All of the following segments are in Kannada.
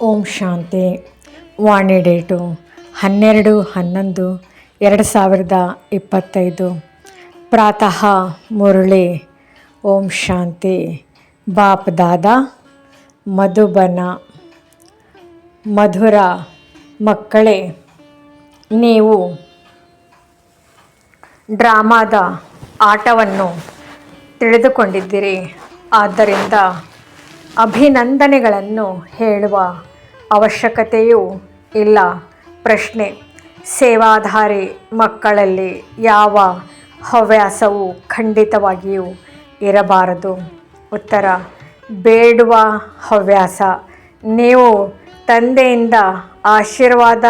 ಓಂ ಶಾಂತಿ. ವಾಣಿ ಡೇಟು 12/11/2025. ಪ್ರಾತಃ ಮುರಳಿ. ಓಂ ಶಾಂತಿ. ಬಾಪ್ ದಾದಾ ಮಧುಬನ. ಮಧುರ ಮಕ್ಕಳೇ, ನೀವು ಡ್ರಾಮಾದ ಆಟವನ್ನು ತಿಳಿದುಕೊಂಡಿದ್ದೀರಿ. ಆದ್ದರಿಂದ ಅಭಿನಂದನೆಗಳನ್ನು ಹೇಳುವ ಅವಶ್ಯಕತೆಯೂ ಇಲ್ಲ. ಪ್ರಶ್ನೆ: ಸೇವಾಧಾರಿ ಮಕ್ಕಳಲ್ಲಿ ಯಾವ ಹವ್ಯಾಸವೂ ಖಂಡಿತವಾಗಿಯೂ ಇರಬಾರದು. ಉತ್ತರ: ಬೇಡುವ ಹವ್ಯಾಸ. ನೀವು ತಂದೆಯಿಂದ ಆಶೀರ್ವಾದ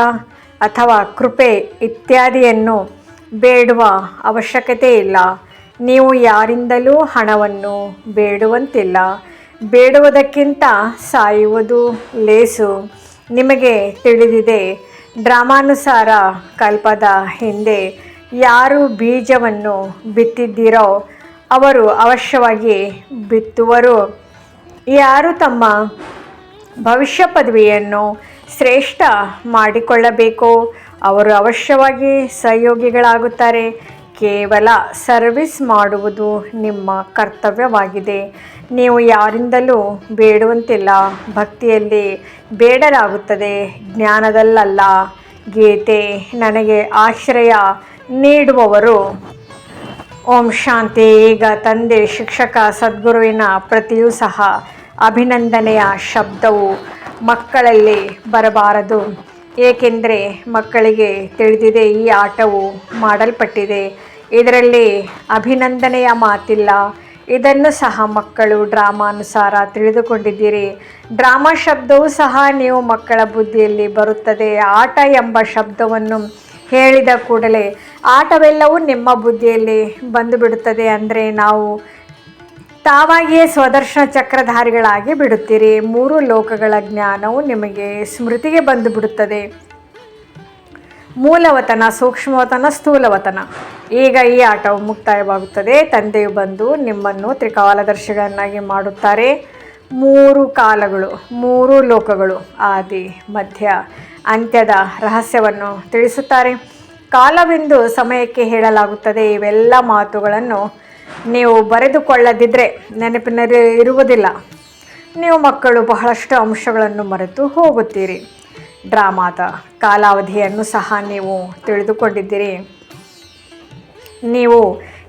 ಅಥವಾ ಕೃಪೆ ಇತ್ಯಾದಿಯನ್ನು ಬೇಡುವ ಅವಶ್ಯಕತೆ ಇಲ್ಲ. ನೀವು ಯಾರಿಂದಲೂ ಹಣವನ್ನು ಬೇಡುವಂತಿಲ್ಲ. ಬೇಡುವುದಕ್ಕಿಂತ ಸಾಯುವುದು ಲೇಸು. ನಿಮಗೆ ತಿಳಿದಿದೆ, ಡ್ರಾಮಾನುಸಾರ ಕಲ್ಪದ ಹಿಂದೆ ಯಾರು ಬೀಜವನ್ನು ಬಿತ್ತಿದ್ದೀರೋ ಅವರು ಅವಶ್ಯವಾಗಿ ಬಿತ್ತುವರು. ಯಾರು ತಮ್ಮ ಭವಿಷ್ಯ ಪದವಿಯನ್ನು ಶ್ರೇಷ್ಠ ಮಾಡಿಕೊಳ್ಳಬೇಕೋ ಅವರು ಅವಶ್ಯವಾಗಿ ಸಹಯೋಗಿಗಳಾಗುತ್ತಾರೆ. ಕೇವಲ ಸರ್ವಿಸ್ ಮಾಡುವುದು ನಿಮ್ಮ ಕರ್ತವ್ಯವಾಗಿದೆ. ನೀವು ಯಾರಿಂದಲೂ ಬೇಡುವಂತಿಲ್ಲ. ಭಕ್ತಿಯಲ್ಲಿ ಬೇಡಲಾಗುತ್ತದೆ, ಜ್ಞಾನದಲ್ಲಲ್ಲ. ಗೀತೆ: ನನಗೆ ಆಶ್ರಯ ನೀಡುವವರು. ಓಂ ಶಾಂತಿ. ಈಗ ತಂದೆ, ಶಿಕ್ಷಕ, ಸದ್ಗುರುವಿನ ಪ್ರತಿಯೂ ಸಹ ಅಭಿನಂದನೆಯ ಶಬ್ದವು ಮಕ್ಕಳಲ್ಲಿ ಬರಬಾರದು. ಏಕೆಂದರೆ ಮಕ್ಕಳಿಗೆ ತಿಳಿದಿದೆ, ಈ ಆಟವು ಮಾಡಲ್ಪಟ್ಟಿದೆ, ಇದರಲ್ಲಿ ಅಭಿನಂದನೆಯ ಮಾತಿಲ್ಲ. ಇದನ್ನು ಸಹ ಮಕ್ಕಳು ಡ್ರಾಮಾನುಸಾರ ತಿಳಿದುಕೊಂಡಿದ್ದೀರಿ. ಡ್ರಾಮಾ ಶಬ್ದವೂ ಸಹ ನೀವು ಮಕ್ಕಳ ಬುದ್ಧಿಯಲ್ಲಿ ಬರುತ್ತದೆ. ಆಟ ಎಂಬ ಶಬ್ದವನ್ನು ಹೇಳಿದ ಕೂಡಲೇ ಆಟವೆಲ್ಲವೂ ನಿಮ್ಮ ಬುದ್ಧಿಯಲ್ಲಿ ಬಂದು ಬಿಡುತ್ತದೆ. ಅಂದರೆ ನಾವು ತಾವಾಗಿಯೇ ಸ್ವದರ್ಶನ ಚಕ್ರಧಾರಿಗಳಾಗಿ ಬಿಡುತ್ತೀರಿ. 3 ಲೋಕಗಳ ಜ್ಞಾನವು ನಿಮಗೆ ಸ್ಮೃತಿಗೆ ಬಂದು ಬಿಡುತ್ತದೆ. ಮೂಲವತನ, ಸೂಕ್ಷ್ಮವತನ, ಸ್ಥೂಲವತನ. ಈಗ ಈ ಆಟವು ಮುಕ್ತಾಯವಾಗುತ್ತದೆ. ತಂದೆಯು ಬಂದು ನಿಮ್ಮನ್ನು ತ್ರಿಕಾಲದರ್ಶಿಗಳನ್ನಾಗಿ ಮಾಡುತ್ತಾರೆ. 3 ಕಾಲಗಳು, 3 ಲೋಕಗಳು, ಆದಿ, ಮಧ್ಯ, ಅಂತ್ಯದ ರಹಸ್ಯವನ್ನು ತಿಳಿಸುತ್ತಾರೆ. ಕಾಲವೆಂದು ಸಮಯಕ್ಕೆ ಹೇಳಲಾಗುತ್ತದೆ. ಇವೆಲ್ಲ ಮಾತುಗಳನ್ನು ನೀವು ಬರೆದುಕೊಳ್ಳದಿದ್ದರೆ ನೆನಪಿನಲ್ಲಿ ಇರುವುದಿಲ್ಲ. ನೀವು ಮಕ್ಕಳು ಬಹಳಷ್ಟು ಅಂಶಗಳನ್ನು ಮರೆತು ಹೋಗುತ್ತೀರಿ. ಡ್ರಾಮಾದ ಕಾಲಾವಧಿಯನ್ನು ಸಹ ನೀವು ತಿಳಿದುಕೊಂಡಿದ್ದೀರಿ. ನೀವು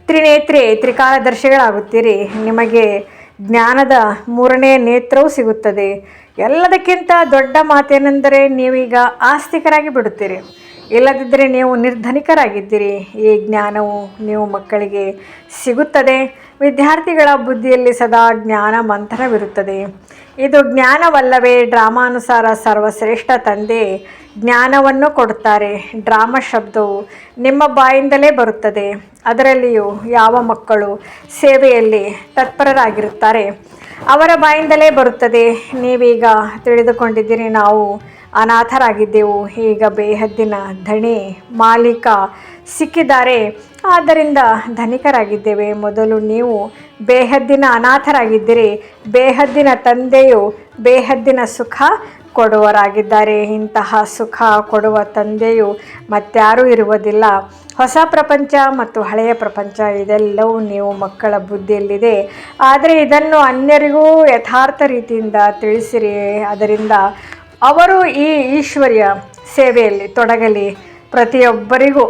ತ್ರಿನೇತ್ರಿ, ತ್ರಿಕಾಲದರ್ಶಿಗಳಾಗುತ್ತೀರಿ. ನಿಮಗೆ ಜ್ಞಾನದ 3ನೇ ನೇತ್ರವೂ ಸಿಗುತ್ತದೆ. ಎಲ್ಲದಕ್ಕಿಂತ ದೊಡ್ಡ ಮಾತೇನೆಂದರೆ ನೀವೀಗ ಆಸ್ತಿಕರಾಗಿ ಬಿಡುತ್ತೀರಿ. ಇಲ್ಲದಿದ್ದರೆ ನೀವು ನಿರ್ಧನಿಕರಾಗಿದ್ದೀರಿ. ಈ ಜ್ಞಾನವು ನೀವು ಮಕ್ಕಳಿಗೆ ಸಿಗುತ್ತದೆ. ವಿದ್ಯಾರ್ಥಿಗಳ ಬುದ್ಧಿಯಲ್ಲಿ ಸದಾ ಜ್ಞಾನ ಮಂಥನವಿರುತ್ತದೆ. ಇದು ಜ್ಞಾನವಲ್ಲವೇ? ಡ್ರಾಮಾನುಸಾರ ಸರ್ವಶ್ರೇಷ್ಠ ತಂದೆ ಜ್ಞಾನವನ್ನು ಕೊಡುತ್ತಾರೆ. ಡ್ರಾಮಾ ಶಬ್ದವು ನಿಮ್ಮ ಬಾಯಿಂದಲೇ ಬರುತ್ತದೆ. ಅದರಲ್ಲಿಯೂ ಯಾವ ಮಕ್ಕಳು ಸೇವೆಯಲ್ಲಿ ತತ್ಪರರಾಗಿರುತ್ತಾರೆ ಅವರ ಬಾಯಿಂದಲೇ ಬರುತ್ತದೆ. ನೀವೀಗ ತಿಳಿದುಕೊಂಡಿದ್ದೀರಿ, ನಾವು ಅನಾಥರಾಗಿದ್ದೆವು. ಈಗ ಬೇಹದ್ದಿನ ಧಣಿ ಮಾಲೀಕ ಸಿಕ್ಕಿದ್ದಾರೆ, ಆದ್ದರಿಂದ ಧನಿಕರಾಗಿದ್ದೇವೆ. ಮೊದಲು ನೀವು ಬೇಹದ್ದಿನ ಅನಾಥರಾಗಿದ್ದಿರಿ. ಬೇಹದ್ದಿನ ತಂದೆಯು ಬೇಹದ್ದಿನ ಸುಖ ಕೊಡುವರಾಗಿದ್ದಾರೆ. ಇಂತಹ ಸುಖ ಕೊಡುವ ತಂದೆಯು ಮತ್ಯಾರೂ ಇರುವುದಿಲ್ಲ. ಹೊಸ ಪ್ರಪಂಚ ಮತ್ತು ಹಳೆಯ ಪ್ರಪಂಚ ಇದೆಲ್ಲವೂ ನೀವು ಮಕ್ಕಳ ಬುದ್ಧಿಯಲ್ಲಿದೆ. ಆದರೆ ಇದನ್ನು ಅನ್ಯರಿಗೂ ಯಥಾರ್ಥ ರೀತಿಯಿಂದ ತಿಳಿಸಿರಿ. ಅದರಿಂದ ಅವರು ಈ ಈಶ್ವರ್ಯ ಸೇವೆಯಲ್ಲಿ ತೊಡಗಲಿ. ಪ್ರತಿಯೊಬ್ಬರಿಗೂ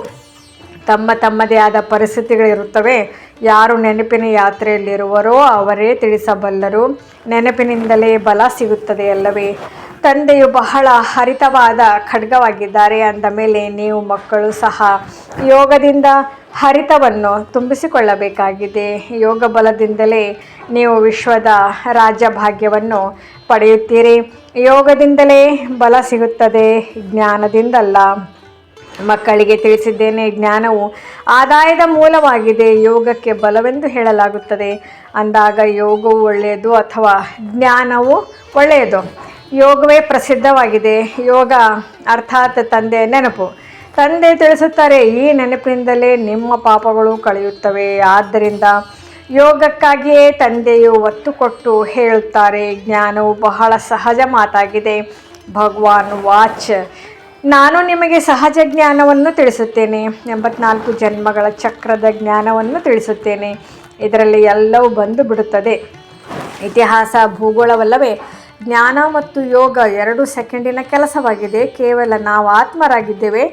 ತಮ್ಮದೇ ಆದ ಪರಿಸ್ಥಿತಿಗಳಿರುತ್ತವೆ. ಯಾರು ನೆನಪಿನ ಯಾತ್ರೆಯಲ್ಲಿರುವರೋ ಅವರೇ ತಿಳಿಸಬಲ್ಲರು. ನೆನಪಿನಿಂದಲೇ ಬಲ ಸಿಗುತ್ತದೆ ಅಲ್ಲವೇ? ತಂದೆಯು ಬಹಳ ಹರಿತವಾದ ಖಡ್ಗವಾಗಿದ್ದಾರೆ. ಅಂದ ಮೇಲೆ ನೀವು ಮಕ್ಕಳು ಸಹ ಯೋಗದಿಂದ ಹರಿತವನ್ನು ತುಂಬಿಸಿಕೊಳ್ಳಬೇಕಾಗಿದೆ. ಯೋಗ ಬಲದಿಂದಲೇ ನೀವು ವಿಶ್ವದ ರಾಜ್ಯಭಾಗ್ಯವನ್ನು ಪಡೆಯುತ್ತೀರಿ. ಯೋಗದಿಂದಲೇ ಬಲ ಸಿಗುತ್ತದೆ, ಜ್ಞಾನದಿಂದಲ್ಲ. ಮಕ್ಕಳಿಗೆ ತಿಳಿಸಿದ್ದೇನೆ, ಜ್ಞಾನವು ಆದಾಯದ ಮೂಲವಾಗಿದೆ. ಯೋಗಕ್ಕೆ ಬಲವೆಂದು ಹೇಳಲಾಗುತ್ತದೆ. ಅಂದಾಗ ಯೋಗವು ಒಳ್ಳೆಯದು ಅಥವಾ ಜ್ಞಾನವು ಒಳ್ಳೆಯದು? ಯೋಗವೇ ಪ್ರಸಿದ್ಧವಾಗಿದೆ. ಯೋಗ ಅರ್ಥಾತ್ ತಂದೆಯ ನೆನಪು. ತಂದೆ ತಿಳಿಸುತ್ತಾರೆ, ಈ ನೆನಪಿನಿಂದಲೇ ನಿಮ್ಮ ಪಾಪಗಳು ಕಳೆಯುತ್ತವೆ. ಆದ್ದರಿಂದ ಯೋಗಕ್ಕಾಗಿಯೇ ತಂದೆಯು ಒತ್ತು ಕೊಟ್ಟು ಹೇಳುತ್ತಾರೆ. ಜ್ಞಾನವು ಬಹಳ ಸಹಜ ಮಾತಾಗಿದೆ. ಭಗವಾನ್ ವಾಚ್, ನಾನು ನಿಮಗೆ ಸಹಜ ಜ್ಞಾನವನ್ನು ತಿಳಿಸುತ್ತೇನೆ, 84 ಜನ್ಮಗಳ ಚಕ್ರದ ಜ್ಞಾನವನ್ನು ತಿಳಿಸುತ್ತೇನೆ. ಇದರಲ್ಲಿ ಎಲ್ಲವೂ ಬಂದು ಬಿಡುತ್ತದೆ. ಇತಿಹಾಸ ಭೂಗೋಳವಲ್ಲವೇ? ಜ್ಞಾನ ಮತ್ತು ಯೋಗ 2 ಸೆಕೆಂಡಿನ ಕೆಲಸವಾಗಿದೆ. ಕೇವಲ ನಾವು ಆತ್ಮರಾಗಿದ್ದೇವೆ.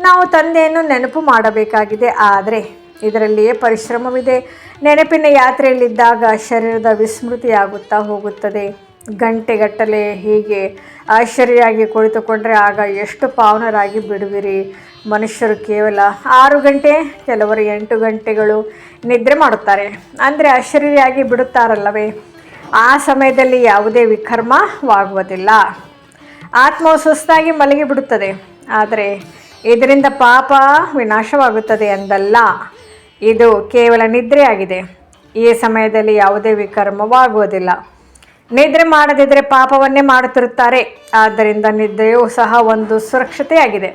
ನಾವು ತಂದೆಯನ್ನು ನೆನಪು ಮಾಡಬೇಕಾಗಿದೆ. ಆದರೆ ಇದರಲ್ಲಿಯೇ ಪರಿಶ್ರಮವಿದೆ. ನೆನಪಿನ ಯಾತ್ರೆಯಲ್ಲಿದ್ದಾಗ ಶರೀರದ ವಿಸ್ಮೃತಿಯಾಗುತ್ತಾ ಹೋಗುತ್ತದೆ. ಗಂಟೆಗಟ್ಟಲೆ ಹೀಗೆ ಆಶ್ಚರ್ಯವಾಗಿ ಕುಳಿತುಕೊಂಡ್ರೆ ಆಗ ಎಷ್ಟು ಪಾವನರಾಗಿ ಬಿಡುವಿರಿ. ಮನುಷ್ಯರು ಕೇವಲ 6 ಗಂಟೆ, ಕೆಲವರು 8 ಗಂಟೆಗಳು ನಿದ್ರೆ ಮಾಡುತ್ತಾರೆ. ಅಂದರೆ ಆಶ್ಚರ್ಯವಾಗಿ ಬಿಡುತ್ತಾರಲ್ಲವೇ? ಆ ಸಮಯದಲ್ಲಿ ಯಾವುದೇ ವಿಕರ್ಮವಾಗುವುದಿಲ್ಲ. ಆತ್ಮವು ಸುಸ್ತಾಗಿ ಮಲಗಿಬಿಡುತ್ತದೆ. ಆದರೆ ಇದರಿಂದ ಪಾಪ ವಿನಾಶವಾಗುತ್ತದೆ ಎಂದಲ್ಲ. ಇದು ಕೇವಲ ನಿದ್ರೆಯಾಗಿದೆ. ಈ ಸಮಯದಲ್ಲಿ ಯಾವುದೇ ವಿಕರ್ಮವಾಗುವುದಿಲ್ಲ. ನಿದ್ರೆ ಮಾಡದಿದ್ದರೆ ಪಾಪವನ್ನೇ ಮಾಡುತ್ತಿರುತ್ತಾರೆ. ಆದ್ದರಿಂದ ನಿದ್ರೆಯೂ ಸಹ ಒಂದು ಸುರಕ್ಷತೆಯಾಗಿದೆ.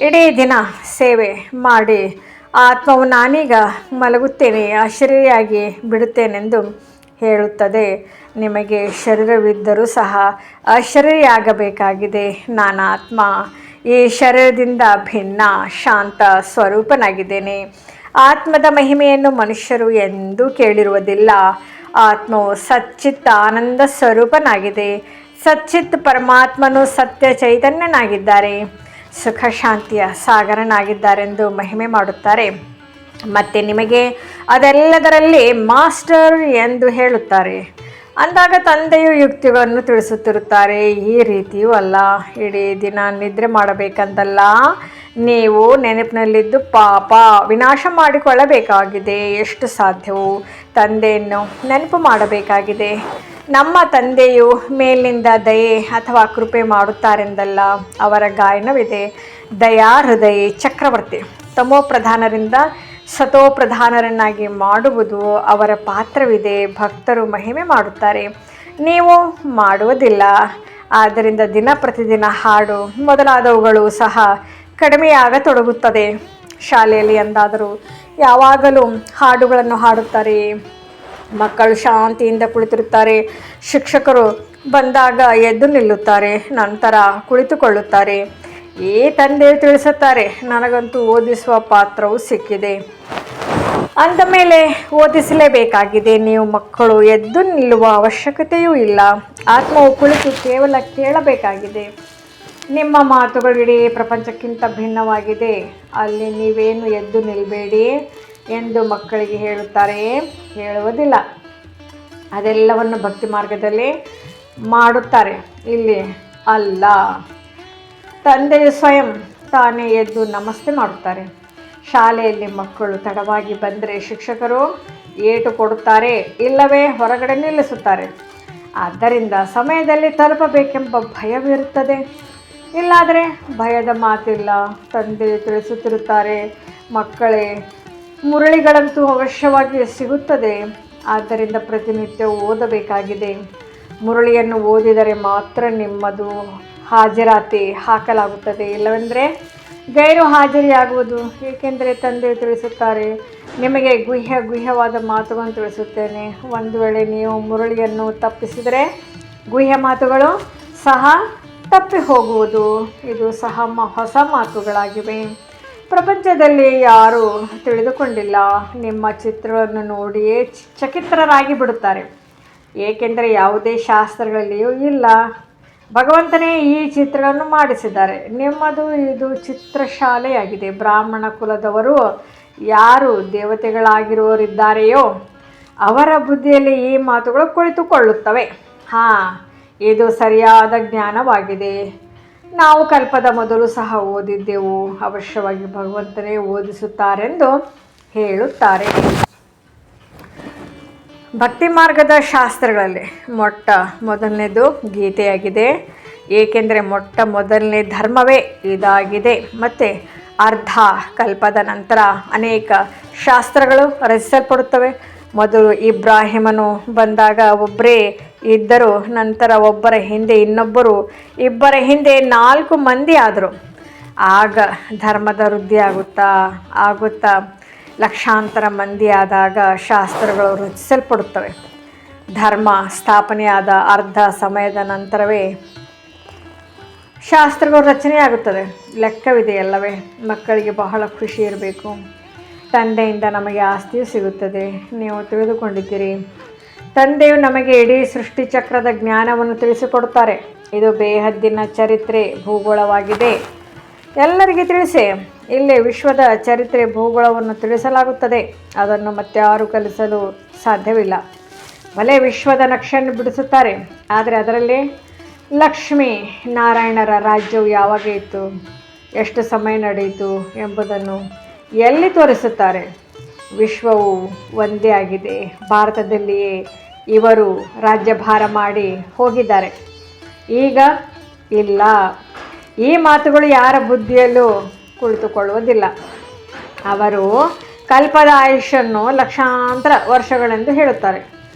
ಇಡೀ ದಿನ ಸೇವೆ ಮಾಡಿ ಆತ್ಮವು ನಾನೀಗ ಮಲಗುತ್ತೇನೆ, ಆಶ್ಚರ್ಯವಾಗಿ ಬಿಡುತ್ತೇನೆಂದು ಹೇಳುತ್ತದೆ. ನಿಮಗೆ ಶರೀರವಿದ್ದರೂ ಸಹ ಆಶ್ಚರ್ಯವಾಗಬೇಕಾಗಿದೆ. ನಾನು ಆತ್ಮ ಈ ಶರೀರದಿಂದ ಭಿನ್ನ ಶಾಂತ ಸ್ವರೂಪನಾಗಿದ್ದೇನೆ. ಆತ್ಮದ ಮಹಿಮೆಯನ್ನು ಮನುಷ್ಯರು ಎಂದೂ ಕೇಳಿರುವುದಿಲ್ಲ. ಆತ್ಮವು ಸಚ್ಚಿತ್ ಆನಂದ ಸ್ವರೂಪನಾಗಿದೆ. ಸಚ್ಚಿತ್ ಪರಮಾತ್ಮನು ಸತ್ಯ ಚೈತನ್ಯನಾಗಿದ್ದಾರೆ, ಸುಖ ಶಾಂತಿಯ ಸಾಗರನಾಗಿದ್ದಾರೆಂದು ಮಹಿಮೆ ಮಾಡುತ್ತಾರೆ. ಮತ್ತು ನಿಮಗೆ ಅದೆಲ್ಲದರಲ್ಲಿ ಮಾಸ್ಟರ್ ಎಂದು ಹೇಳುತ್ತಾರೆ. ಅಂದಾಗ ತಂದೆಯು ಯುಕ್ತಿಗಳನ್ನು ತಿಳಿಸುತ್ತಿರುತ್ತಾರೆ. ಈ ರೀತಿಯೂ ಅಲ್ಲ. ಇಡೀ ದಿನ ನಿದ್ರೆ ಮಾಡಬೇಕಂತಲ್ಲ, ನೀವು ನೆನಪಿನಲ್ಲಿದ್ದು ಪಾಪ ವಿನಾಶ ಮಾಡಿಕೊಳ್ಳಬೇಕಾಗಿದೆ. ಎಷ್ಟು ಸಾಧ್ಯವೋ ತಂದೆಯನ್ನು ನೆನಪು ಮಾಡಬೇಕಾಗಿದೆ. ನಮ್ಮ ತಂದೆಯು ಮೇಲಿನಿಂದ ದಯೆ ಅಥವಾ ಕೃಪೆ ಮಾಡುತ್ತಾರೆಂದಲ್ಲ, ಅವರ ಗಾಯನವಿದೆ. ದಯಾ ಹೃದಯ ಚಕ್ರವರ್ತಿ ತಮೋ ಪ್ರಧಾನರಿಂದ ಸತೋ ಪ್ರಧಾನರನ್ನಾಗಿ ಮಾಡುವುದು ಅವರ ಪಾತ್ರವಿದೆ. ಭಕ್ತರು ಮಹಿಮೆ ಮಾಡುತ್ತಾರೆ, ನೀವು ಮಾಡುವುದಿಲ್ಲ. ಆದ್ದರಿಂದ ದಿನ ಪ್ರತಿದಿನ ಹಾಡು ಮೊದಲಾದವುಗಳು ಸಹ ಕಡಿಮೆಯಾಗತೊಡಗುತ್ತದೆ. ಶಾಲೆಯಲ್ಲಿ ಎಂದಾದರೂ ಯಾವಾಗಲೂ ಹಾಡುಗಳನ್ನು ಹಾಡುತ್ತಾರೆ. ಮಕ್ಕಳು ಶಾಂತಿಯಿಂದ ಕುಳಿತಿರುತ್ತಾರೆ. ಶಿಕ್ಷಕರು ಬಂದಾಗ ಎದ್ದು ನಿಲ್ಲುತ್ತಾರೆ, ನಂತರ ಕುಳಿತುಕೊಳ್ಳುತ್ತಾರೆ. ಈ ತಂದೆಯು ತಿಳಿಸುತ್ತಾರೆ, ನನಗಂತೂ ಓದಿಸುವ ಪಾತ್ರವು ಸಿಕ್ಕಿದೆ. ಅಂದ ಮೇಲೆ ಓದಿಸಲೇಬೇಕಾಗಿದೆ. ನೀವು ಮಕ್ಕಳು ಎದ್ದು ನಿಲ್ಲುವ ಅವಶ್ಯಕತೆಯೂ ಇಲ್ಲ. ಆತ್ಮವು ಕುಳಿತು ಕೇವಲ ಕೇಳಬೇಕಾಗಿದೆ. ನಿಮ್ಮ ಮಾತುಗಳು ಇಡೀ ಪ್ರಪಂಚಕ್ಕಿಂತ ಭಿನ್ನವಾಗಿದೆ. ಅಲ್ಲಿ ನೀವೇನು ಎದ್ದು ನಿಲ್ಲಬೇಡಿ ಎಂದು ಮಕ್ಕಳಿಗೆ ಹೇಳುತ್ತಾರೆ, ಹೇಳುವುದಿಲ್ಲ. ಅದೆಲ್ಲವನ್ನು ಭಕ್ತಿ ಮಾರ್ಗದಲ್ಲಿ ಮಾಡುತ್ತಾರೆ. ಇಲ್ಲಿ ಅಲ್ಲ. ತಂದೆಯು ಸ್ವಯಂ ತಾನೇ ಎದ್ದು ನಮಸ್ತೆ ಮಾಡುತ್ತಾರೆ. ಶಾಲೆಯಲ್ಲಿ ಮಕ್ಕಳು ತಡವಾಗಿ ಬಂದರೆ ಶಿಕ್ಷಕರು ಏಟು ಕೊಡುತ್ತಾರೆ, ಇಲ್ಲವೇ ಹೊರಗಡೆ ನಿಲ್ಲಿಸುತ್ತಾರೆ. ಆದ್ದರಿಂದ ಸಮಯದಲ್ಲಿ ತಲುಪಬೇಕೆಂಬ ಭಯವಿರುತ್ತದೆ. ಇಲ್ಲಾದರೆ ಭಯದ ಮಾತಿಲ್ಲ. ತಂದೆಯು ತಿಳಿಸುತ್ತಿರುತ್ತಾರೆ, ಮಕ್ಕಳೇ, ಮುರಳಿಗಳಂತೂ ಅವಶ್ಯವಾಗಿ ಸಿಗುತ್ತದೆ. ಆದ್ದರಿಂದ ಪ್ರತಿನಿತ್ಯ ಓದಬೇಕಾಗಿದೆ. ಮುರಳಿಯನ್ನು ಓದಿದರೆ ಮಾತ್ರ ನಿಮ್ಮದು ಹಾಜರಾತಿ ಹಾಕಲಾಗುತ್ತದೆ, ಇಲ್ಲವೆಂದರೆ ಗೈರು ಹಾಜರಿಯಾಗುವುದು. ಏಕೆಂದರೆ ತಂದೆಯು ತಿಳಿಸುತ್ತಾರೆ, ನಿಮಗೆ ಗುಹ್ಯವಾದ ಮಾತುಗಳನ್ನು ತಿಳಿಸುತ್ತೇನೆ. ಒಂದು ವೇಳೆ ನೀವು ಮುರಳಿಯನ್ನು ತಪ್ಪಿಸಿದರೆ ಗುಹ್ಯ ಮಾತುಗಳು ಸಹ ತಪ್ಪಿ ಹೋಗುವುದು. ಇದು ಸಹ ಹೊಸ ಮಾತುಗಳಾಗಿವೆ. ಪ್ರಪಂಚದಲ್ಲಿ ಯಾರೂ ತಿಳಿದುಕೊಂಡಿಲ್ಲ. ನಿಮ್ಮ ಚಿತ್ರವನ್ನು ನೋಡಿಯೇ ಚಕಿತ್ರರಾಗಿ ಬಿಡುತ್ತಾರೆ. ಏಕೆಂದರೆ ಯಾವುದೇ ಶಾಸ್ತ್ರಗಳಲ್ಲಿಯೂ ಇಲ್ಲ. ಭಗವಂತನೇ ಈ ಚಿತ್ರಗಳನ್ನು ಮಾಡಿಸಿದ್ದಾರೆ. ನಿಮ್ಮದು ಇದು ಚಿತ್ರಶಾಲೆಯಾಗಿದೆ. ಬ್ರಾಹ್ಮಣ ಕುಲದವರು ಯಾರು ದೇವತೆಗಳಾಗಿರುವವರಿದ್ದಾರೆಯೋ ಅವರ ಬುದ್ಧಿಯಲ್ಲಿ ಈ ಮಾತುಗಳು ಕುಳಿತುಕೊಳ್ಳುತ್ತವೆ. ಇದು ಸರಿಯಾದ ಜ್ಞಾನವಾಗಿದೆ. ನಾವು ಕಲ್ಪದ ಮೊದಲು ಸಹ ಓದಿದ್ದೆವು. ಅವಶ್ಯವಾಗಿ ಭಗವಂತನೇ ಓದಿಸುತ್ತಾರೆಂದು ಹೇಳುತ್ತಾರೆ. ಭಕ್ತಿ ಮಾರ್ಗದ ಶಾಸ್ತ್ರಗಳಲ್ಲಿ ಮೊದಲನೇದು ಗೀತೆಯಾಗಿದೆ. ಏಕೆಂದರೆ ಮೊದಲನೇ ಧರ್ಮವೇ ಇದಾಗಿದೆ. ಮತ್ತು ಅರ್ಧ ಕಲ್ಪದ ನಂತರ ಅನೇಕ ಶಾಸ್ತ್ರಗಳು ರಚಿಸಲ್ಪಡುತ್ತವೆ. ಮೊದಲು ಇಬ್ರಾಹಿಮನು ಬಂದಾಗ ಒಬ್ಬರೇ ಇದ್ದರು. ನಂತರ ಒಬ್ಬರ ಹಿಂದೆ ಇನ್ನೊಬ್ಬರು, ಇಬ್ಬರ ಹಿಂದೆ 4 ಮಂದಿ ಆದರು. ಆಗ ಧರ್ಮದ ವೃದ್ಧಿ ಆಗುತ್ತಾ ಲಕ್ಷಾಂತರ ಮಂದಿ ಆದಾಗ ಶಾಸ್ತ್ರಗಳು ರಚಿಸಲ್ಪಡುತ್ತವೆ. ಧರ್ಮ ಸ್ಥಾಪನೆಯಾದ ಅರ್ಧ ಸಮಯದ ನಂತರವೇ ಶಾಸ್ತ್ರಗಳು ರಚನೆ ಆಗುತ್ತದೆ. ಲೆಕ್ಕವಿದೆ ಎಲ್ಲವೇ. ಮಕ್ಕಳಿಗೆ ಬಹಳ ಖುಷಿ ಇರಬೇಕು. ತಂದೆಯಿಂದ ನಮಗೆ ಆಸ್ತಿಯು ಸಿಗುತ್ತದೆ. ನೀವು ತಿಳಿದುಕೊಂಡಿದ್ದೀರಿ, ತಂದೆಯು ನಮಗೆ ಇಡೀ ಸೃಷ್ಟಿ ಚಕ್ರದ ಜ್ಞಾನವನ್ನು ತಿಳಿಸಿಕೊಡುತ್ತಾರೆ. ಇದು ಬೇಹದ್ದಿನ ಚರಿತ್ರೆ ಭೂಗೋಳವಾಗಿದೆ. ಎಲ್ಲರಿಗೆ ತಿಳಿಸಿ. ಇಲ್ಲಿ ವಿಶ್ವದ ಚರಿತ್ರೆ ಭೂಗೋಳವನ್ನು ತಿಳಿಸಲಾಗುತ್ತದೆ. ಅದನ್ನು ಮತ್ತಾರು ಕಲಿಸಲು ಸಾಧ್ಯವಿಲ್ಲ. ಭಲೆ ವಿಶ್ವದ ನಕ್ಷೆಯನ್ನು ಬಿಡಿಸುತ್ತಾರೆ, ಆದರೆ ಅದರಲ್ಲಿ ಲಕ್ಷ್ಮೀ ನಾರಾಯಣರ ರಾಜ್ಯವು ಯಾವಾಗ ಇತ್ತು, ಎಷ್ಟು ಸಮಯ ನಡೆಯಿತು ಎಂಬುದನ್ನು ಎಲ್ಲಿ ತೋರಿಸುತ್ತಾರೆ? ವಿಶ್ವವು ಒಂದೇ ಆಗಿದೆ. ಭಾರತದಲ್ಲಿಯೇ ಇವರು ರಾಜ್ಯಭಾರ ಮಾಡಿ ಹೋಗಿದ್ದಾರೆ. ಈಗ ಇಲ್ಲ. ಈ ಮಾತುಗಳು ಯಾರ ಬುದ್ಧಿಯಲ್ಲೂ ಕುಳಿತುಕೊಳ್ಳುವುದಿಲ್ಲ. ಅವರು ಕಲ್ಪದ ಆಯುಷನ್ನು ಲಕ್ಷಾಂತರ ವರ್ಷಗಳೆಂದು ಹೇಳುತ್ತಾರೆ.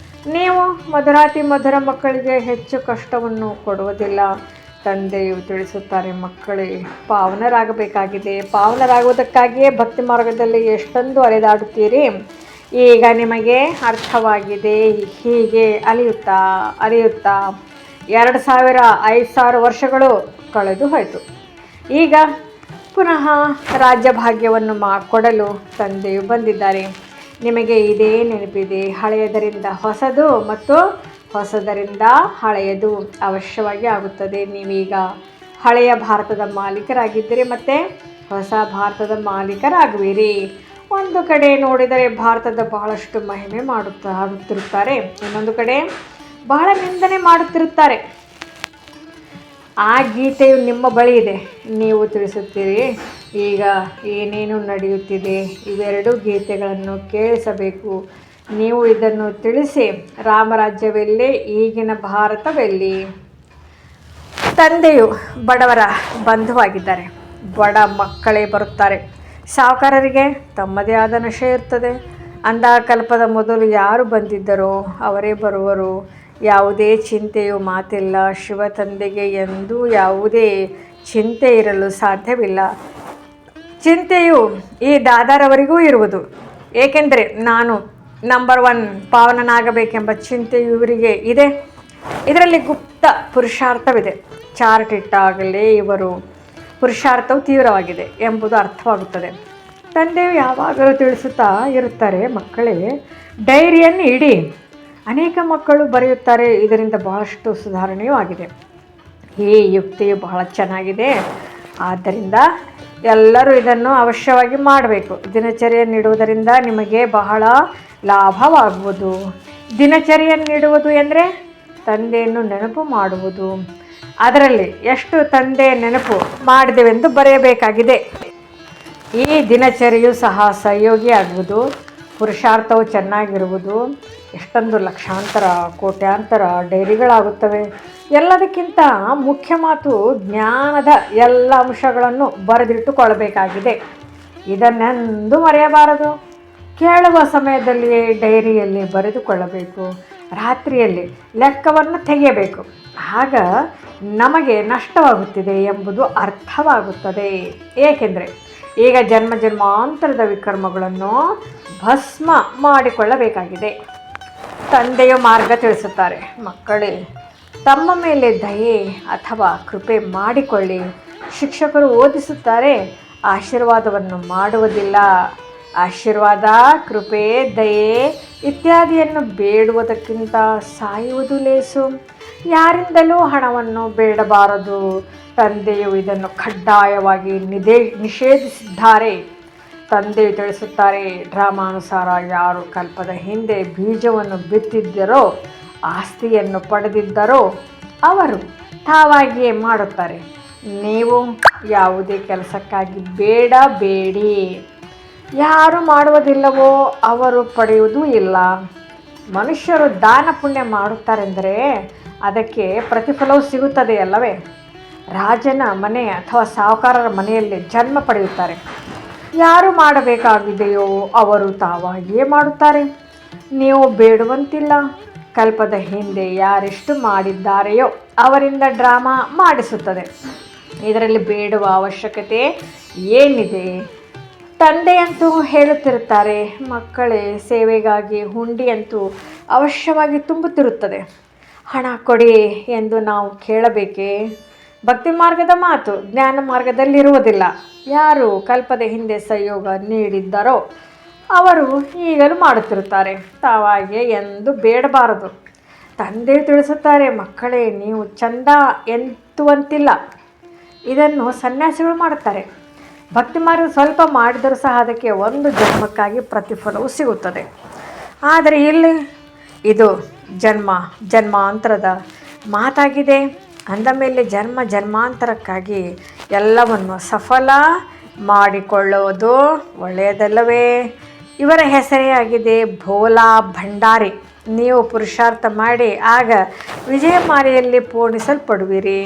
ನೀವು ಮಧುರಾತಿ ಮಧುರ ಮಕ್ಕಳಿಗೆ ಹೆಚ್ಚು ಕಷ್ಟವನ್ನು ಕೊಡುವುದಿಲ್ಲ. ತಂದೆಯು ತಿಳಿಸುತ್ತಾರೆ, ಮಕ್ಕಳೇ ಪಾವನರಾಗಬೇಕಾಗಿದೆ. ಪಾವನರಾಗುವುದಕ್ಕಾಗಿಯೇ ಭಕ್ತಿ ಮಾರ್ಗದಲ್ಲಿ ಎಷ್ಟೊಂದು ಅಲೆದಾಡುತ್ತೀರಿ. ಈಗ ನಿಮಗೆ ಅರ್ಥವಾಗಿದೆ. ಹೀಗೆ ಅಲಿಯುತ್ತಾ 2000-5000 ವರ್ಷಗಳು ಕಳೆದು ಹೋಯಿತು. ಈಗ ಪುನಃ ರಾಜ್ಯಭಾಗ್ಯವನ್ನು ಕೊಡಲು ತಂದೆಯು ಬಂದಿದ್ದಾರೆ. ನಿಮಗೆ ಇದೇ ನೆನಪಿದೆ, ಹಳೆಯದರಿಂದ ಹೊಸದು ಮತ್ತು ಹೊಸದರಿಂದ ಹಳೆಯದು ಅವಶ್ಯವಾಗಿ ಆಗುತ್ತದೆ. ನೀವೀಗ ಹಳೆಯ ಭಾರತದ ಮಾಲೀಕರಾಗಿದ್ದೀರಿ ಮತ್ತು ಹೊಸ ಭಾರತದ ಮಾಲೀಕರಾಗುವಿರಿ. ಒಂದು ಕಡೆ ನೋಡಿದರೆ ಭಾರತದ ಬಹಳಷ್ಟು ಮಹಿಮೆ ಆಗುತ್ತಿರುತ್ತಾರೆ, ಇನ್ನೊಂದು ಕಡೆ ಬಹಳ ನಿಂದನೆ ಮಾಡುತ್ತಿರುತ್ತಾರೆ. ಆ ಗೀತೆಯು ನಿಮ್ಮ ಬಳಿ ಇದೆ. ನೀವು ತಿಳಿಸುತ್ತೀರಿ, ಈಗ ಏನೇನು ನಡೆಯುತ್ತಿದೆ. ಇವೆರಡು ಗೀತೆಗಳನ್ನು ಕೇಳಿಸಬೇಕು. ನೀವು ಇದನ್ನು ತಿಳಿಸಿ. ರಾಮರಾಜ್ಯವೆಲ್ಲಿ, ಈಗಿನ ಭಾರತವೆಲ್ಲಿ? ತಂದೆಯು ಬಡವರ ಬಂಧುವಾಗಿದ್ದಾರೆ. ಬಡ ಮಕ್ಕಳೇ ಬರುತ್ತಾರೆ. ಸಾಹುಕಾರರಿಗೆ ತಮ್ಮದೇ ಆದ ನಶೆ ಇರ್ತದೆ. ಅಂಧಕಲ್ಪದ ಮೊದಲು ಯಾರು ಬಂದಿದ್ದರೋ ಅವರೇ ಬರುವರು. ಯಾವುದೇ ಚಿಂತೆಯು ಮಾತಿಲ್ಲ. ಶಿವ ತಂದೆಗೆ ಎಂದೂ ಯಾವುದೇ ಚಿಂತೆ ಇರಲು ಸಾಧ್ಯವಿಲ್ಲ. ಚಿಂತೆಯು ಈ ದಾದಾರವರಿಗೂ ಇರುವುದು. ಏಕೆಂದರೆ ನಾನು ನಂಬರ್ 1 ಪಾವನನಾಗಬೇಕೆಂಬ ಚಿಂತೆಯು ಇವರಿಗೆ ಇದೆ. ಇದರಲ್ಲಿ ಗುಪ್ತ ಪುರುಷಾರ್ಥವಿದೆ. ಚಾರ್ಟ್ ಇಟ್ಟಾಗಲೇ ಇವರು ಪುರುಷಾರ್ಥವು ತೀವ್ರವಾಗಿದೆ ಎಂಬುದು ಅರ್ಥವಾಗುತ್ತದೆ. ತಂದೆಯು ಯಾವಾಗಲೂ ತಿಳಿಸುತ್ತಾ ಇರುತ್ತಾರೆ, ಮಕ್ಕಳೇ ಡೈರಿಯನ್ನು ಇಡಿ. ಅನೇಕ ಮಕ್ಕಳು ಬರೆಯುತ್ತಾರೆ. ಇದರಿಂದ ಬಹಳಷ್ಟು ಸುಧಾರಣೆಯೂ ಆಗಿದೆ. ಈ ಯುಕ್ತಿಯು ಬಹಳ ಚೆನ್ನಾಗಿದೆ. ಆದ್ದರಿಂದ ಎಲ್ಲರೂ ಇದನ್ನು ಅವಶ್ಯವಾಗಿ ಮಾಡಬೇಕು. ದಿನಚರಿಯನ್ನಿಡುವುದರಿಂದ ನಿಮಗೆ ಬಹಳ ಲಾಭವಾಗುವುದು. ದಿನಚರಿಯನ್ನಿಡುವುದು ಎಂದರೆ ತಂದೆಯನ್ನು ನೆನಪು ಮಾಡುವುದು. ಅದರಲ್ಲಿ ಎಷ್ಟು ತಂದೆ ನೆನಪು ಮಾಡಿದೆವೆಂದು ಬರೆಯಬೇಕಾಗಿದೆ. ಈ ದಿನಚರಿಯು ಸಹ ಸಹಯೋಗಿಯಾಗುವುದು. ಪುರುಷಾರ್ಥವು ಚೆನ್ನಾಗಿರುವುದು. ಎಷ್ಟೊಂದು ಲಕ್ಷಾಂತರ ಕೋಟ್ಯಾಂತರ ಡೈರಿಗಳಾಗುತ್ತವೆ. ಎಲ್ಲದಕ್ಕಿಂತ ಮುಖ್ಯ ಮಾತು, ಜ್ಞಾನದ ಎಲ್ಲ ಅಂಶಗಳನ್ನು ಬರೆದಿಟ್ಟುಕೊಳ್ಳಬೇಕಾಗಿದೆ. ಇದನ್ನೆಂದೂ ಮರೆಯಬಾರದು. ಕೇಳುವ ಸಮಯದಲ್ಲಿಯೇ ಡೈರಿಯಲ್ಲಿ ಬರೆದುಕೊಳ್ಳಬೇಕು. ರಾತ್ರಿಯಲ್ಲಿ ಲೆಕ್ಕವನ್ನು ತೆಗೆಯಬೇಕು. ಆಗ ನಮಗೆ ನಷ್ಟವಾಗುತ್ತಿದೆ ಎಂಬುದು ಅರ್ಥವಾಗುತ್ತದೆ. ಏಕೆಂದರೆ ಈಗ ಜನ್ಮಾಂತರದ ವಿಕರ್ಮಗಳನ್ನು ಭಸ್ಮ ಮಾಡಿಕೊಳ್ಳಬೇಕಾಗಿದೆ. ತಂದೆಯು ಮಾರ್ಗ ತಿಳಿಸುತ್ತಾರೆ, ಮಕ್ಕಳೇ ತಮ್ಮ ಮೇಲೆ ದಯೆ ಅಥವಾ ಕೃಪೆ ಮಾಡಿಕೊಳ್ಳಿ. ಶಿಕ್ಷಕರು ಓದಿಸುತ್ತಾರೆ, ಆಶೀರ್ವಾದವನ್ನು ಮಾಡುವುದಿಲ್ಲ. ಆಶೀರ್ವಾದ, ಕೃಪೆ, ದಯೆ ಇತ್ಯಾದಿಯನ್ನು ಬೇಡುವುದಕ್ಕಿಂತ ಸಾಯುವುದು ಲೇಸು. ಯಾರಿಂದಲೂ ಹಣವನ್ನು ಬೇಡಬಾರದು. ತಂದೆಯು ಇದನ್ನು ಕಡ್ಡಾಯವಾಗಿ ನಿಷೇಧಿಸಿದ್ದಾರೆ. ತಂದೆಯು ತಿಳಿಸುತ್ತಾರೆ, ಡ್ರಾಮಾನುಸಾರ ಯಾರು ಕಲ್ಪದ ಹಿಂದೆ ಬೀಜವನ್ನು ಬಿತ್ತಿದ್ದರೋ, ಆಸ್ತಿಯನ್ನು ಪಡೆದಿದ್ದರೋ ಅವರು ತಾವಾಗಿಯೇ ಮಾಡುತ್ತಾರೆ. ನೀವು ಯಾವುದೇ ಕೆಲಸಕ್ಕಾಗಿ ಬೇಡಿ. ಯಾರು ಮಾಡುವುದಿಲ್ಲವೋ ಅವರು ಪಡೆಯುವುದೂ ಇಲ್ಲ. ಮನುಷ್ಯರು ದಾನ ಪುಣ್ಯ ಮಾಡುತ್ತಾರೆಂದರೆ ಅದಕ್ಕೆ ಪ್ರತಿಫಲವೂ ಸಿಗುತ್ತದೆ ಅಲ್ಲವೇ? ರಾಜನ ಮನೆ ಅಥವಾ ಸಾಹುಕಾರರ ಮನೆಯಲ್ಲಿ ಜನ್ಮ ಪಡೆಯುತ್ತಾರೆ. ಯಾರು ಮಾಡಬೇಕಾಗಿದೆಯೋ ಅವರು ತಾವಾಗಿಯೇ ಮಾಡುತ್ತಾರೆ. ನೀವು ಬೇಡುವಂತಿಲ್ಲ. ಕಲ್ಪದ ಹಿಂದೆ ಯಾರೆಷ್ಟು ಮಾಡಿದ್ದಾರೆಯೋ ಅವರಿಂದ ಡ್ರಾಮಾ ಮಾಡಿಸುತ್ತದೆ. ಇದರಲ್ಲಿ ಬೇಡುವ ಅವಶ್ಯಕತೆ ಏನಿದೆ? ತಂದೆಯಂತೂ ಹೇಳುತ್ತಿರುತ್ತಾರೆ, ಮಕ್ಕಳೇ ಸೇವೆಗಾಗಿ ಹುಂಡಿಯಂತೂ ಅವಶ್ಯವಾಗಿ ತುಂಬುತ್ತಿರುತ್ತದೆ. ಹಣ ಕೊಡಿ ಎಂದು ನಾವು ಕೇಳಬೇಕೇ? ಭಕ್ತಿ ಮಾರ್ಗದ ಮಾತು ಜ್ಞಾನ ಮಾರ್ಗದಲ್ಲಿರುವುದಿಲ್ಲ. ಯಾರು ಕಲ್ಪದ ಹಿಂದೆ ಸಂಯೋಗ ನೀಡಿದ್ದಾರೋ ಅವರು ಈಗಲೂ ಮಾಡುತ್ತಿರುತ್ತಾರೆ. ತಾವಾಗೆ ಎಂದು ಬೇಡಬಾರದು. ತಂದೆ ತಿಳಿಸುತ್ತಾರೆ, ಮಕ್ಕಳೇ ನೀವು ಚಂದ ಎತ್ತುವಂತಿಲ್ಲ. ಇದನ್ನು ಸನ್ಯಾಸಿಗಳು ಮಾಡುತ್ತಾರೆ. ಭಕ್ತಿ ಮಾರ್ಗ ಸ್ವಲ್ಪ ಮಾಡಿದರೂ ಸಹ ಅದಕ್ಕೆ ಒಂದು ಜನ್ಮಕ್ಕಾಗಿ ಪ್ರತಿಫಲವು ಸಿಗುತ್ತದೆ. ಆದರೆ ಇಲ್ಲಿ ಇದು ಜನ್ಮಾಂತರದ ಮಾತಾಗಿದೆ. ಅಂದ ಮೇಲೆ ಜನ್ಮಾಂತರಕ್ಕಾಗಿ ಎಲ್ಲವನ್ನು ಸಫಲ ಮಾಡಿಕೊಳ್ಳುವುದು ಒಳ್ಳೆಯದಲ್ಲವೇ? ಇವರ ಹೆಸರೇ ಆಗಿದೆ ಭೋಲಾ ಭಂಡಾರಿ. ನೀವು ಪುರುಷಾರ್ಥ ಮಾಡಿ ಆಗ ವಿಜಯಮಾಲೆಯಲ್ಲಿ ಪೂರ್ಣಿಸಲ್ಪಡುವಿರಿ.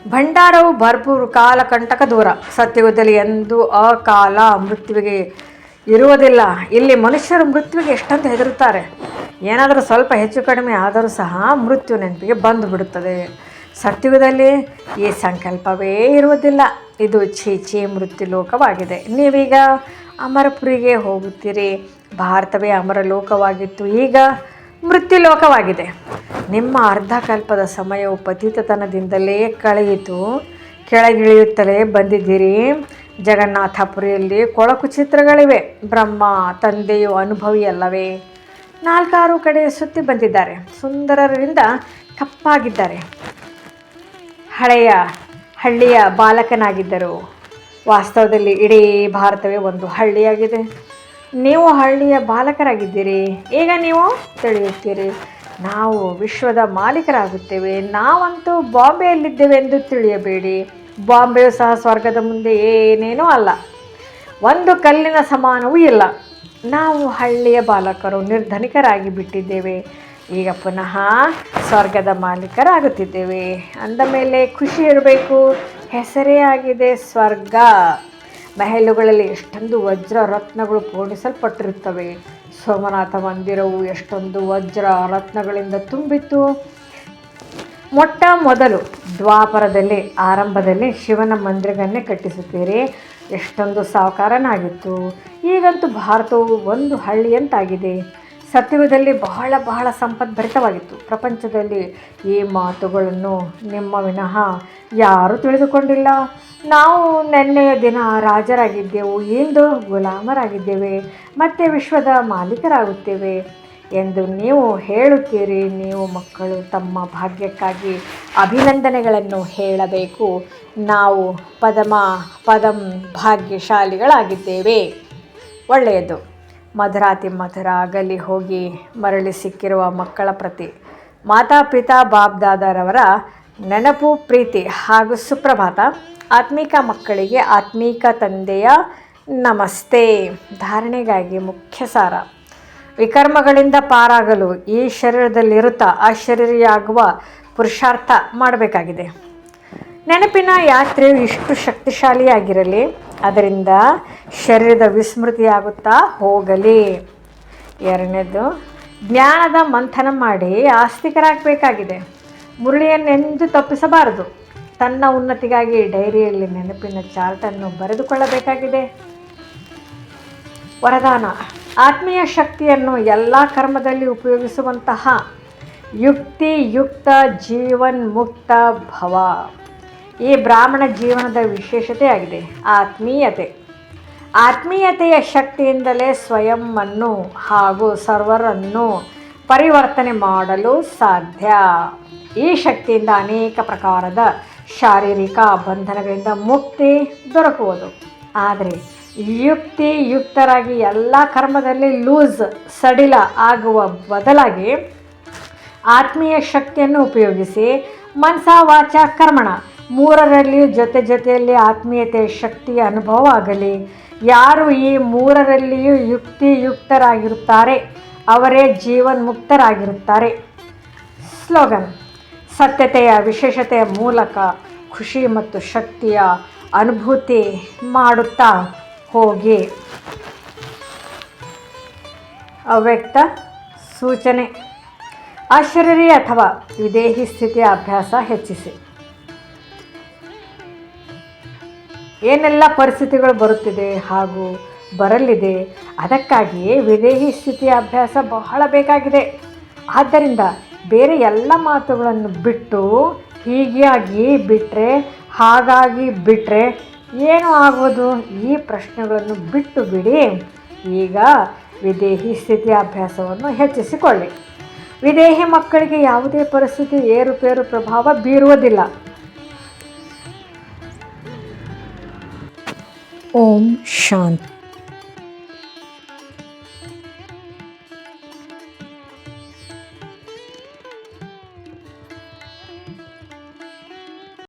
ಭಂಡಾರವು ಭರ್ಪೂರು ಕಾಲಕಂಟಕ ದೂರ. ಸತ್ಯಯುಗದಲ್ಲಿ ಎಂದೂ ಅಕಾಲ ಮೃತ್ಯುವಿಗೆ ಇರುವುದಿಲ್ಲ. ಇಲ್ಲಿ ಮನುಷ್ಯರು ಮೃತ್ಯುವಿಗೆ ಎಷ್ಟೊಂದು ಹೆದರುತ್ತಾರೆ. ಏನಾದರೂ ಸ್ವಲ್ಪ ಹೆಚ್ಚು ಕಡಿಮೆ ಆದರೂ ಸಹ ಮೃತ್ಯು ನೆನಪಿಗೆ ಬಂದು ಬಿಡುತ್ತದೆ. ಸತ್ಯುಗದಲ್ಲಿ ಈ ಸಂಕಲ್ಪವೇ ಇರುವುದಿಲ್ಲ. ಇದು ಛೀ ಮೃತ್ಯು ಲೋಕವಾಗಿದೆ. ನೀವೀಗ ಅಮರಪುರಿಗೆ ಹೋಗುತ್ತೀರಿ. ಭಾರತವೇ ಅಮರ ಲೋಕವಾಗಿತ್ತು, ಈಗ ಮೃತ್ಯು ಲೋಕವಾಗಿದೆ. ನಿಮ್ಮ ಅರ್ಧಕಲ್ಪದ ಸಮಯವು ಪತಿತತನದಿಂದಲೇ ಕಳೆಯಿತು. ಕೆಳಗಿಳಿಯುತ್ತಲೇ ಬಂದಿದ್ದೀರಿ. ಜಗನ್ನಾಥಪುರಿಯಲ್ಲಿ ಕೊಳಕು ಚಿತ್ರಗಳಿವೆ. ಬ್ರಹ್ಮ ತಂದೆಯು ಅನುಭವಿಯಲ್ಲವೇ? 4-6 ಕಡೆ ಸುತ್ತಿ ಬಂದಿದ್ದಾರೆ. ಸುಂದರರಿಂದ ಕಪ್ಪಾಗಿದ್ದಾರೆ. ಹಳ್ಳಿಯ ಬಾಲಕನಾಗಿದ್ದರು. ವಾಸ್ತವದಲ್ಲಿ ಇಡೀ ಭಾರತವೇ ಒಂದು ಹಳ್ಳಿಯಾಗಿದೆ. ನೀವು ಹಳ್ಳಿಯ ಬಾಲಕರಾಗಿದ್ದೀರಿ. ಈಗ ನೀವು ತಿಳಿಯುತ್ತೀರಿ, ನಾವು ವಿಶ್ವದ ಮಾಲೀಕರಾಗುತ್ತೇವೆ. ನಾವಂತೂ ಬಾಂಬೆಯಲ್ಲಿದ್ದೇವೆ ಎಂದು ತಿಳಿಯಬೇಡಿ. ಬಾಂಬೆಯು ಸಹ ಸ್ವರ್ಗದ ಮುಂದೆ ಏನೇನೂ ಅಲ್ಲ. ಒಂದು ಕಲ್ಲಿನ ಸಮಾನವೂ ಇಲ್ಲ. ನಾವು ಹಳ್ಳಿಯ ಬಾಲಕರು ನಿರ್ಧನಿಕರಾಗಿ ಬಿಟ್ಟಿದ್ದೇವೆ. ಈಗ ಪುನಃ ಸ್ವರ್ಗದ ಮಾಲೀಕರಾಗುತ್ತಿದ್ದೇವೆ. ಅಂದ ಮೇಲೆ ಖುಷಿ ಇರಬೇಕು. ಹೆಸರೇ ಆಗಿದೆ ಸ್ವರ್ಗ. ಮಹಲುಗಳಲ್ಲಿ ಎಷ್ಟೊಂದು ವಜ್ರ ರತ್ನಗಳು ಪೂರ್ಣಿಸಲ್ಪಟ್ಟಿರುತ್ತವೆ. ಸೋಮನಾಥ ಮಂದಿರವು ಎಷ್ಟೊಂದು ವಜ್ರ ರತ್ನಗಳಿಂದ ತುಂಬಿತ್ತು. ಮೊಟ್ಟ ಮೊದಲು ದ್ವಾಪರದಲ್ಲಿ ಆರಂಭದಲ್ಲಿ ಶಿವನ ಮಂದಿರವನ್ನೇ ಕಟ್ಟಿಸುತ್ತೀರಿ. ಎಷ್ಟೊಂದು ಸಾಹುಕಾರನಾಗಿತ್ತು. ಈಗಂತೂ ಭಾರತವು ಒಂದು ಹಳ್ಳಿಯಂತಾಗಿದೆ. ಸತ್ಯುಗದಲ್ಲಿ ಬಹಳ ಸಂಪದ್ಭರಿತವಾಗಿತ್ತು. ಪ್ರಪಂಚದಲ್ಲಿ ಈ ಮಾತುಗಳನ್ನು ನಿಮ್ಮ ವಿನಃ ಯಾರೂ ತಿಳಿದುಕೊಂಡಿಲ್ಲ. ನಾವು ನೆನ್ನೆಯ ದಿನ ರಾಜರಾಗಿದ್ದೆವು, ಇಂದು ಗುಲಾಮರಾಗಿದ್ದೇವೆ, ಮತ್ತೆ ವಿಶ್ವದ ಮಾಲೀಕರಾಗುತ್ತೇವೆ ಎಂದು ನೀವು ಹೇಳುತ್ತೀರಿ. ನೀವು ಮಕ್ಕಳು ತಮ್ಮ ಭಾಗ್ಯಕ್ಕಾಗಿ ಅಭಿನಂದನೆಗಳನ್ನು ಹೇಳಬೇಕು. ನಾವು ಪದಂ ಭಾಗ್ಯಶಾಲಿಗಳಾಗಿದ್ದೇವೆ. ಒಳ್ಳೆಯದು. ಮಧುರಾತಿ ಮಧುರ ಆಗಲಿ ಹೋಗಿ ಮರಳಿ ಸಿಕ್ಕಿರುವ ಮಕ್ಕಳ ಪ್ರತಿ ಮಾತಾಪಿತಾ ಬಾಬ್ದಾದರವರ ನೆನಪು, ಪ್ರೀತಿ ಹಾಗೂ ಸುಪ್ರಭಾತ. ಆತ್ಮೀಕ ಮಕ್ಕಳಿಗೆ ಆತ್ಮೀಕ ತಂದೆಯ ನಮಸ್ತೆ. ಧಾರಣೆಗಾಗಿ ಮುಖ್ಯ ಸಾರ: ವಿಕರ್ಮಗಳಿಂದ ಪಾರಾಗಲು ಈ ಶರೀರದಲ್ಲಿರುತ್ತಾ ಅಶರೀರಿಯಾಗುವ ಪುರುಷಾರ್ಥ ಮಾಡಬೇಕಾಗಿದೆ. ನೆನಪಿನ ಯಾತ್ರೆಯು ಇಷ್ಟು ಶಕ್ತಿಶಾಲಿಯಾಗಿರಲಿ, ಅದರಿಂದ ಶರೀರದ ವಿಸ್ಮೃತಿಯಾಗುತ್ತಾ ಹೋಗಲಿ. 2ನೇದು, ಜ್ಞಾನದ ಮಂಥನ ಮಾಡಿ ಆಸ್ತಿಕರಾಗಬೇಕಾಗಿದೆ. ಮುರಳಿಯನ್ನೆಂದು ತಪ್ಪಿಸಬಾರದು. ತನ್ನ ಉನ್ನತಿಗಾಗಿ ಡೈರಿಯಲ್ಲಿ ನೆನಪಿನ ಚಾರ್ಟನ್ನು ಬರೆದುಕೊಳ್ಳಬೇಕಾಗಿದೆ. ವರದಾನ: ಆತ್ಮೀಯ ಶಕ್ತಿಯನ್ನು ಎಲ್ಲ ಕರ್ಮದಲ್ಲಿ ಉಪಯೋಗಿಸುವಂತಹ ಯುಕ್ತಿಯುಕ್ತ ಜೀವನ್ಮುಕ್ತ ಭವ. ಈ ಬ್ರಾಹ್ಮಣ ಜೀವನದ ವಿಶೇಷತೆಯಾಗಿದೆ. ಆತ್ಮೀಯತೆಯ ಶಕ್ತಿಯಿಂದಲೇ ಸ್ವಯಂವನ್ನು ಹಾಗೂ ಸರ್ವರನ್ನು ಪರಿವರ್ತನೆ ಮಾಡಲು ಸಾಧ್ಯ. ಈ ಶಕ್ತಿಯಿಂದ ಅನೇಕ ಪ್ರಕಾರದ ಶಾರೀರಿಕ ಬಂಧನಗಳಿಂದ ಮುಕ್ತಿ ದೊರಕುವುದು. ಆದರೆ ಯುಕ್ತರಾಗಿ ಎಲ್ಲ ಕರ್ಮದಲ್ಲಿ ಸಡಿಲ ಆಗುವ ಬದಲಾಗಿ ಆತ್ಮೀಯ ಶಕ್ತಿಯನ್ನು ಉಪಯೋಗಿಸಿ ಮನಸ ವಾಚ ಕರ್ಮಣ 3ರಲ್ಲಿಯೂ ಜೊತೆಯಲ್ಲಿ ಆತ್ಮೀಯತೆಯ ಶಕ್ತಿಯ ಅನುಭವ ಆಗಲಿ. ಯಾರು ಈ 3ರಲ್ಲಿಯೂ ಯುಕ್ತರಾಗಿರುತ್ತಾರೆ ಅವರೇ ಜೀವನ್ಮುಕ್ತರಾಗಿರುತ್ತಾರೆ. ಸ್ಲೋಗನ್: ಸತ್ಯತೆಯ ವಿಶೇಷತೆಯ ಮೂಲಕ ಖುಷಿ ಮತ್ತು ಶಕ್ತಿಯ ಅನುಭೂತಿ ಮಾಡುತ್ತಾ ಹೋಗಿ. ಅವ್ಯಕ್ತ ಸೂಚನೆ: ಅಶರೀರಿ ಅಥವಾ ವಿದೇಹಿ ಸ್ಥಿತಿಯ ಅಭ್ಯಾಸ ಹೆಚ್ಚಿಸಿ. ಏನೆಲ್ಲ ಪರಿಸ್ಥಿತಿಗಳು ಬರುತ್ತಿದೆ ಹಾಗೂ ಬರಲಿದೆ, ಅದಕ್ಕಾಗಿಯೇ ವಿದೇಹಿ ಸ್ಥಿತಿಯ ಅಭ್ಯಾಸ ಬಹಳ ಬೇಕಾಗಿದೆ. ಆದ್ದರಿಂದ ಬೇರೆ ಎಲ್ಲ ಮಾತುಗಳನ್ನು ಬಿಟ್ಟು ಹೀಗಾಗಿ ಬಿಟ್ಟರೆ, ಹಾಗಾಗಿ ಬಿಟ್ಟರೆ ಏನು ಆಗೋದು? ಈ ಪ್ರಶ್ನೆಗಳನ್ನು ಬಿಟ್ಟು ಬಿಡಿ. ಈಗ ವಿದೇಹಿ ಸ್ಥಿತಿ ಅಭ್ಯಾಸವನ್ನು ಹೆಚ್ಚಿಸಿಕೊಳ್ಳಿ. ವಿದೇಹಿ ಮಕ್ಕಳಿಗೆ ಯಾವುದೇ ಪರಿಸ್ಥಿತಿ ಏರುಪೇರು ಪ್ರಭಾವ ಬೀರುವುದಿಲ್ಲ. ಓಂ ಶಾಂತಿ.